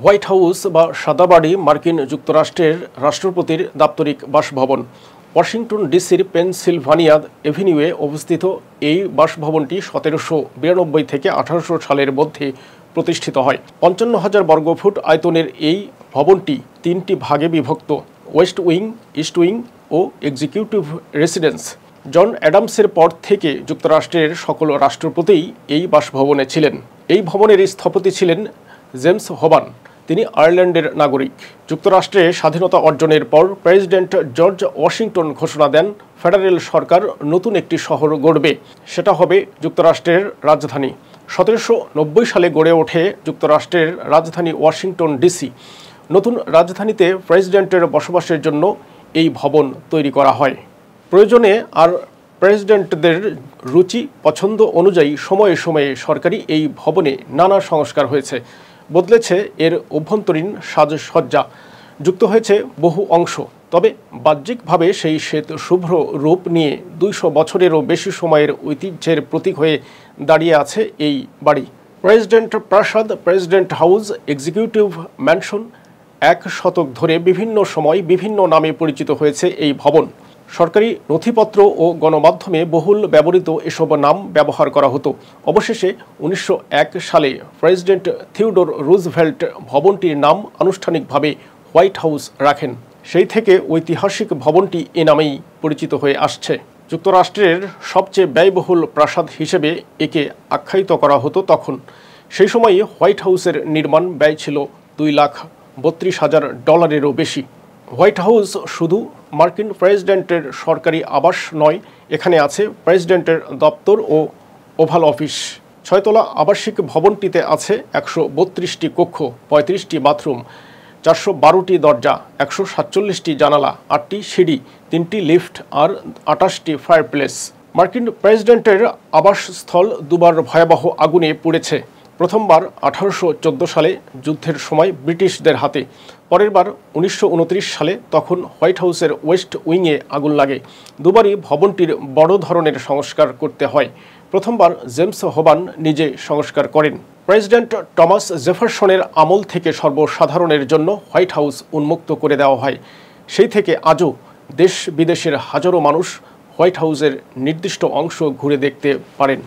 White house বা সাদা বাড়ি মার্কিন যুক্তরাষ্ট্রের রাষ্ট্রপতির দাপ্তরিক বাসভবন। ওয়াশিংটন ডিসির পেনসিলভানিয়া এভিনিউয়ে অবস্থিত এই বাসভবনটি 1792 থেকে 1800 সালের মধ্যে প্রতিষ্ঠিত হয়। 55,000 বর্গফুট আয়তনের এই ভবনটি 3টি ভাগে বিভক্ত: ওয়েস্ট উইং, ইস্ট উইং ও এক্সিকিউটিভ রেসিডেন্স। জন অ্যাডামসের পর থেকে যুক্তরাষ্ট্রের সকল রাষ্ট্রপতিই এই বাসভবনে ছিলেন। এই ভবনের স্থপতি ছিলেন জেমস হবান। তিনি আয়ারল্যান্ডের নাগরিক। যুক্তরাষ্ট্রে স্বাধীনতা অর্জনের পর প্রেসিডেন্ট জর্জ ওয়াশিংটন ঘোষণা দেন ফেডারেল সরকার নতুন একটি শহর গড়বে। সেটা হবে যুক্তরাষ্ট্রের রাজধানী। 1790 সালে গড়ে ওঠে যুক্তরাষ্ট্রের রাজধানী ওয়াশিংটন ডিসি। নতুন রাজধানীতে প্রেসিডেন্টের বসবাসের জন্য এই ভবন তৈরি করা হয়। প্রয়োজনে আর প্রেসিডেন্টদের রুচি পছন্দ অনুযায়ী সময়ে সময়ে সরকারি এই ভবনে নানা সংস্কার হয়েছে। বদলেছে এর অভ্যন্তরীণ সাজসজ্জা, যুক্ত হয়েছে বহু অংশ। তবে বাহ্যিকভাবে সেই শ্বেত শুভ্র রূপ নিয়ে 200 বছরেরও বেশি সময়ের ঐতিহ্যের প্রতীক হয়ে দাঁড়িয়ে আছে এই বাড়ি। প্রেসিডেন্ট প্রাসাদ, প্রেসিডেন্ট হাউস, এক্সিকিউটিভ ম্যানশন, 1 শতক ধরে বিভিন্ন সময় বিভিন্ন নামে পরিচিত হয়েছে এই ভবন। সরকারি নথিপত্র ও গণমাধ্যমে বহুল ব্যবহৃত এসব নাম ব্যবহার করা হতো। অবশেষে 1901 সালে প্রেসিডেন্ট থিওডোর রুজভেল্ট ভবনটির নাম আনুষ্ঠানিকভাবে হোয়াইট হাউস রাখেন। সেই থেকে ঐতিহাসিক ভবনটি এ নামেই পরিচিত হয়ে আসছে। যুক্তরাষ্ট্রের সবচেয়ে ব্যয়বহুল প্রাসাদ হিসেবে একে আখ্যায়িত করা হতো তখন। সেই সময়ে হোয়াইট হাউসের নির্মাণ ব্যয় ছিল $2,32,000 বেশি। হোয়াইট হাউস শুধু মার্কিন প্রেসিডেন্টের সরকারি আবাস নয়, এখানে আছে প্রেসিডেন্টের দপ্তর ও ওভাল অফিস। 6 তলা আবাসিক ভবনটিতে আছে 132টি কক্ষ, 35টি বাথরুম, 412টি দরজা, 147টি জানালা, 8টি সিঁড়ি, 3টি লিফট আর 28টি ফায়ারপ্লেস। মার্কিন প্রেসিডেন্টের আবাসস্থল দুবার ভয়াবহ আগুনে পুড়েছে। প্রথমবার 1814 সালে যুদ্ধের সময় ব্রিটিশদের হাতে, পরের বার 1929 সালে, তখন হোয়াইট হাউসের ওয়েস্ট উইংয়ে আগুন লাগে। দুবারই ভবনটির বড় ধরনের সংস্কার করতে হয়। প্রথমবার জেমস হবান নিজে সংস্কার করেন। প্রেসিডেন্ট টমাস জেফারসনের আমল থেকে সর্বসাধারণের জন্য হোয়াইট হাউস উন্মুক্ত করে দেওয়া হয়। সেই থেকে আজও দেশ বিদেশের হাজারো মানুষ হোয়াইট হাউসের নির্দিষ্ট অংশ ঘুরে দেখতে পারেন।